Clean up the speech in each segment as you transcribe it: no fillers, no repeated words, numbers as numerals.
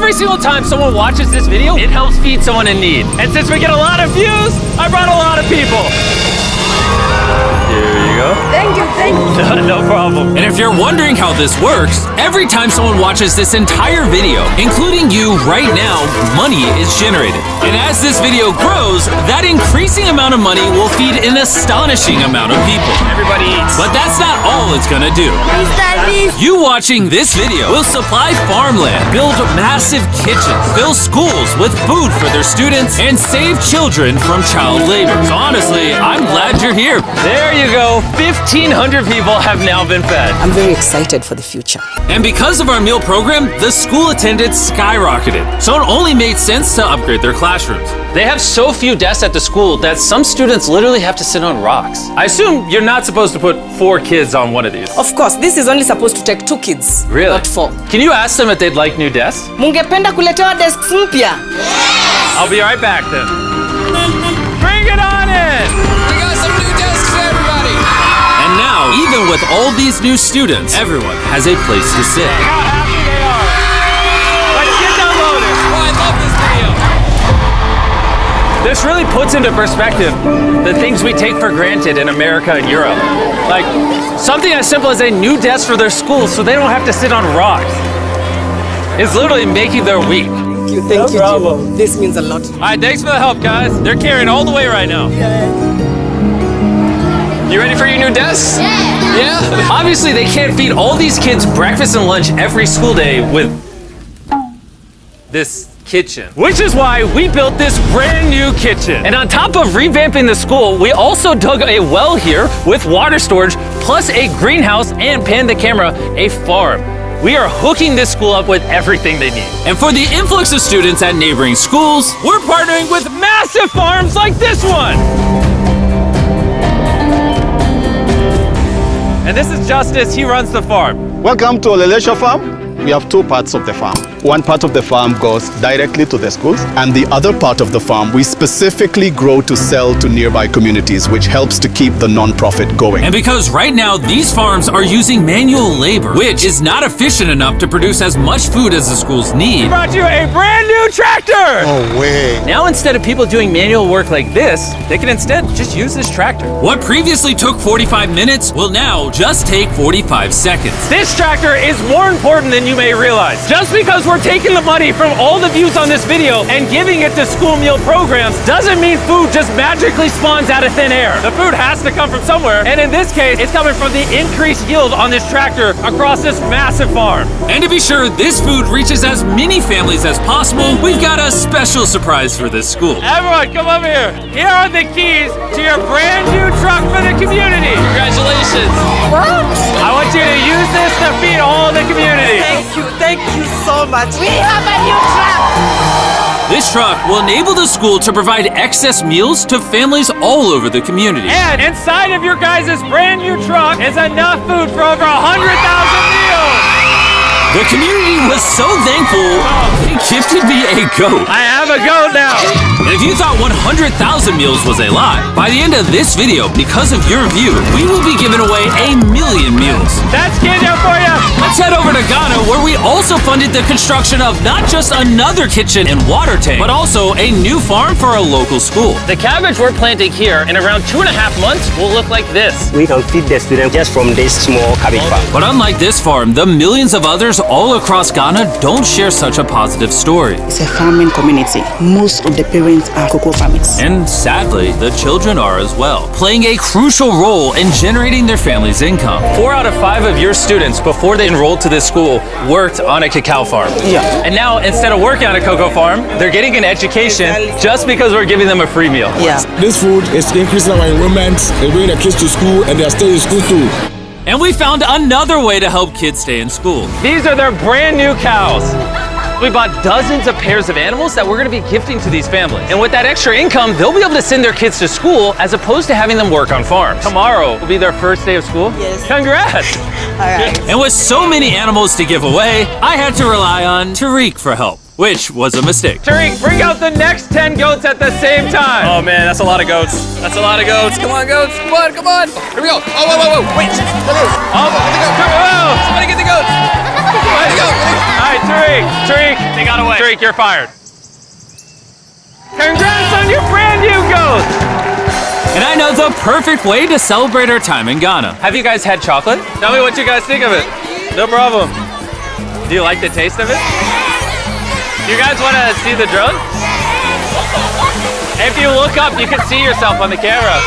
every single time someone watches this video, it helps feed someone in need. And since we get a lot of views, I brought a lot of people. Here you go. Thank you, thank you. No problem. And if you're wondering how this works, every time someone watches this entire video, including you right now, money is generated. And as this video grows, that increasing amount of money will feed an astonishing amount of people. Everybody eats. But that's not all it's gonna do. You watching this video will supply farmland, build massive kitchens, fill schools with food for their students, and save children from child labor. So honestly, I'm glad you're here. There you go. 1,500 people have now been fed. I'm very excited for the future. And because of our meal program, the school attendance skyrocketed. So it only made sense to upgrade their classrooms. They have so few desks at the school that some students literally have to sit on rocks. I assume you're not supposed to put 4 kids on one of these. Of course, this is only supposed to take 2 kids. Really? Not 4. Can you ask them if they'd like new desks? Mungependa kuletewa desks mpya? I'll be right back then. Bring it on in! We got some new desks for everybody. And now, even with all these new students, everyone has a place to sit. How happy they are. Let's get downloaded. Oh, I love this video. This really puts into perspective the things we take for granted in America and Europe. Like something as simple as a new desk for their school so they don't have to sit on rocks. It's literally making their week. Thank you, Jim. This means a lot. All right, thanks for the help, guys. They're carrying all the way right now. You ready for your new desks? Yeah. Obviously, they can't feed all these kids breakfast and lunch every school day with this kitchen. Which is why we built this brand new kitchen. And on top of revamping the school, we also dug a well here with water storage, plus a greenhouse and, pan the camera, a farm. We are hooking this school up with everything they need. And for the influx of students at neighboring schools, we're partnering with massive farms like this one. And this is Justice, he runs the farm. Welcome to Olelesha Farm. We have 2 parts of the farm. One part of the farm goes directly to the schools, and the other part of the farm we specifically grow to sell to nearby communities, which helps to keep the non-profit going. And because right now these farms are using manual labor, which is not efficient enough to produce as much food as the schools need, we brought you a brand new tractor! No way. Now instead of people doing manual work like this, they can instead just use this tractor. What previously took 45 minutes will now just take 45 seconds. This tractor is more important than you may realize. Just because we're taking the money from all the views on this video and giving it to school meal programs doesn't mean food just magically spawns out of thin air. The food has to come from somewhere, and in this case, it's coming from the increased yield on this tractor across this massive farm. And to be sure this food reaches as many families as possible, we've got a special surprise for this school. Everyone, come over here. Here are the keys to your brand new truck for the community. Congratulations. What? I want you to use this to feed all the community. Thank you so much. We have a new truck. This truck will enable the school to provide excess meals to families all over the community. And inside of your guys' brand new truck is enough food for over 100,000 meals. The community was so thankful, they gifted me a goat. I have a goat now. And if you thought 100,000 meals was a lot, by the end of this video, because of your view, we will be giving away 1,000,000 meals. That's Kenya for you. Let's head over to Ghana, where we also funded the construction of not just another kitchen and water tank, but also a new farm for a local school. The cabbage we're planting here in around 2.5 months will look like this. We can feed the students just from this small cabbage farm. But unlike this farm, the millions of others all across Ghana don't share such a positive story. It's a farming community. Most of the parents are cocoa farmers. And sadly, the children are as well, playing a crucial role in generating their family's income. 4 out of 5 of your students, before they enrolled to this school, worked on a cacao farm. Yeah. And now, instead of working on a cocoa farm, they're getting an education just because we're giving them a free meal. Yeah. This food is increasing our enrollment. They bring the kids to school and they stay in school too. And we found another way to help kids stay in school. These are their brand new cows. We bought dozens of pairs of animals that we're gonna be gifting to these families. And with that extra income, they'll be able to send their kids to school as opposed to having them work on farms. Tomorrow will be their first day of school. Yes. Congrats. All right. And with so many animals to give away, I had to rely on Tariq for help, which was a mistake. Tariq, bring out the next 10 goats at the same time. Oh man, that's a lot of goats. That's a lot of goats. Come on, goats. Come on, come on. Here we go. Oh, whoa, whoa, whoa. Wait. Oh, come on. Somebody get the goats. Get the goats. right, Tariq, They got away. Tariq, you're fired. Congrats on your brand new goat. And I know the perfect way to celebrate our time in Ghana. Have you guys had chocolate? Tell me what you guys think of it. No problem. Do you like the taste of it? You guys want to see the drone? If you look up, you can see yourself on the camera.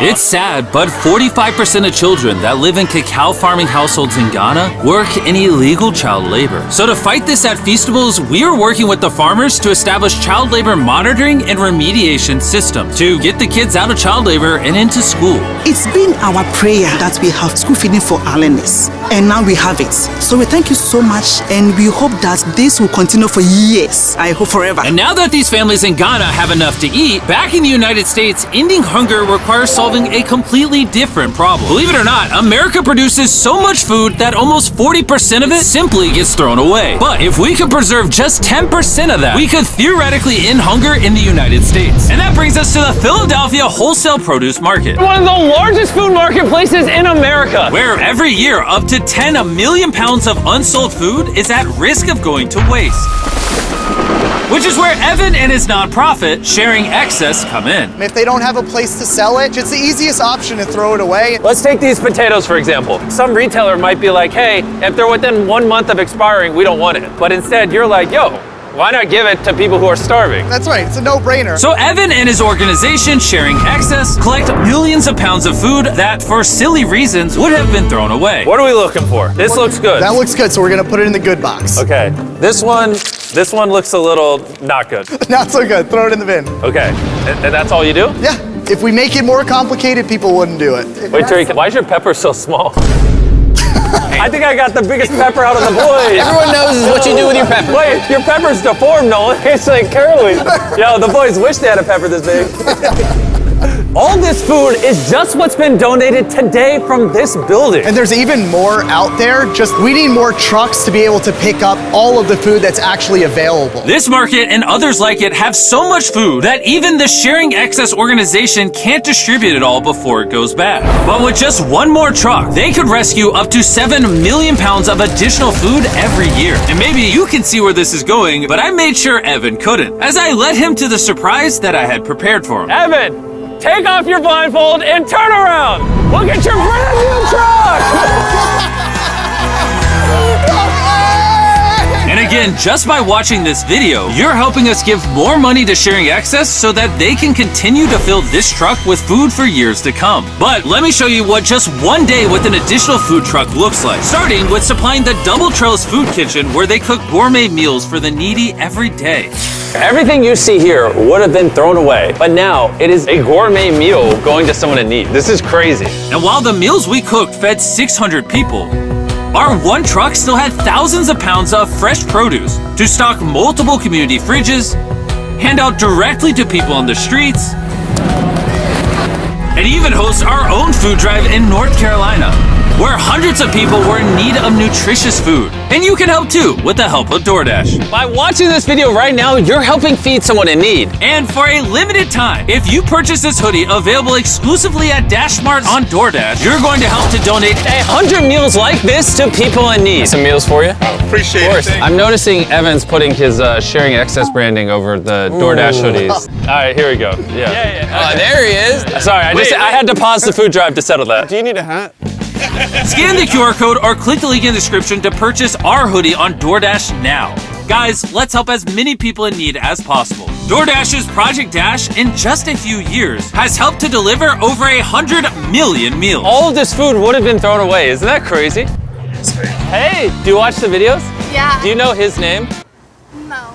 It's sad, but 45% of children that live in cacao farming households in Ghana work in illegal child labor. So to fight this at Feastables, we are working with the farmers to establish child labor monitoring and remediation systems to get the kids out of child labor and into school. It's been our prayer that we have school feeding for our learners, and now we have it. So we thank you so much, and we hope that this will continue for years. I hope forever. And now that these families in Ghana have enough to eat, back in the United States, ending hunger requires solving a completely different problem. Believe it or not, America produces so much food that almost 40% of it simply gets thrown away. But if we could preserve just 10% of that, we could theoretically end hunger in the United States. And that brings us to the Philadelphia wholesale produce market, One of the largest food marketplaces in America. where every year up to 10 million pounds of unsold food is at risk of going to waste. Which is where Evan and his nonprofit, Sharing Excess, come in. If they don't have a place to sell it, it's the easiest option to throw it away. Let's take these potatoes, for example. Some retailer might be like, hey, if they're within 1 month of expiring, we don't want it. But instead, you're like, yo, why not give it to people who are starving? That's right, it's a no-brainer. So Evan and his organization, Sharing Excess, collect millions of pounds of food that, for silly reasons, would have been thrown away. What are we looking for? This looks good. That looks good, so we're gonna put it in the good box. Okay, this one looks a little not good. Not so good, throw it in the bin. Okay, and that's all you do? Yeah, if we make it more complicated, people wouldn't do it. Wait, Tariq, why is your pepper so small? I think I got the biggest pepper out of the boys. Everyone knows what you do with your pepper. Wait, your pepper's deformed, Nolan. It's like curly. Yo, the boys wish they had a pepper this big. All this food is just what's been donated today from this building. And there's even more out there, just we need more trucks to be able to pick up all of the food that's actually available. This market and others like it have so much food that even the Sharing Excess organization can't distribute it all before it goes bad. But with just one more truck, they could rescue up to 7 million pounds of additional food every year. And maybe you can see where this is going, but I made sure Evan couldn't, as I led him to the surprise that I had prepared for him. Evan, take off your blindfold and turn around. Look at your brand new truck. And again, just by watching this video, you're helping us give more money to Sharing Excess so that they can continue to fill this truck with food for years to come. But let me show you what just one day with an additional food truck looks like. Starting with supplying the Double Trellis Food Kitchen, where they cook gourmet meals for the needy every day. Everything you see here would have been thrown away, but now it is a gourmet meal going to someone in need. This is crazy. And while the meals we cooked fed 600 people, our one truck still had thousands of pounds of fresh produce to stock multiple community fridges, hand out directly to people on the streets, and even host our own food drive in North Carolina, where hundreds of people were in need of nutritious food. And you can help too with the help of DoorDash. By watching this video right now, you're helping feed someone in need. And for a limited time, if you purchase this hoodie available exclusively at DashMart on DoorDash, you're going to help to donate 100 meals like this to people in need. Some meals for you? Appreciate it. I'm noticing Evan's putting his Sharing Excess branding over the DoorDash hoodies. All right, here we go. Yeah. Oh, there he is. Sorry, I had to pause the food drive to settle that. Do you need a hat? Scan the QR code or click the link in the description to purchase our hoodie on DoorDash now. Guys, let's help as many people in need as possible. DoorDash's Project Dash, in just a few years, has helped to deliver over 100 million meals. All of this food would have been thrown away. Isn't that crazy? Hey, do you watch the videos? Yeah. Do you know his name? No.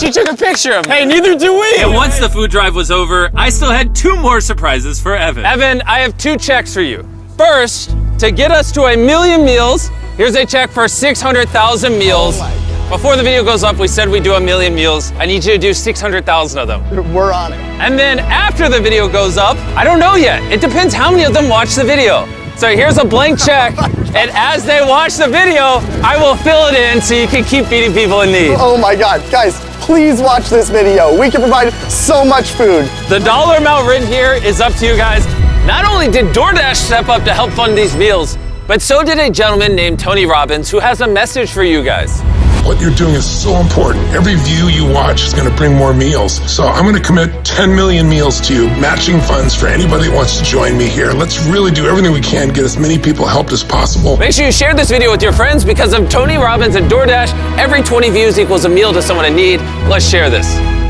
She took a picture of him. Hey, neither do we. And once the food drive was over, I still had 2 more surprises for Evan. Evan, I have 2 checks for you. First, to get us to 1 million meals, here's a check for 600,000 meals. Before the video goes up, we said we'd do 1 million meals. I need you to do 600,000 of them. We're on it. And then after the video goes up, I don't know yet. It depends how many of them watch the video. So here's a blank check, and as they watch the video, I will fill it in so you can keep feeding people in need. Oh my God, guys, please watch this video. We can provide so much food. The dollar amount written here is up to you guys. Not only did DoorDash step up to help fund these meals, but so did a gentleman named Tony Robbins who has a message for you guys. What you're doing is so important. Every view you watch is going to bring more meals. So I'm going to commit 10 million meals to you, matching funds for anybody that wants to join me here. Let's really do everything we can to get as many people helped as possible. Make sure you share this video with your friends because of Tony Robbins and DoorDash. Every 20 views equals a meal to someone in need. Let's share this.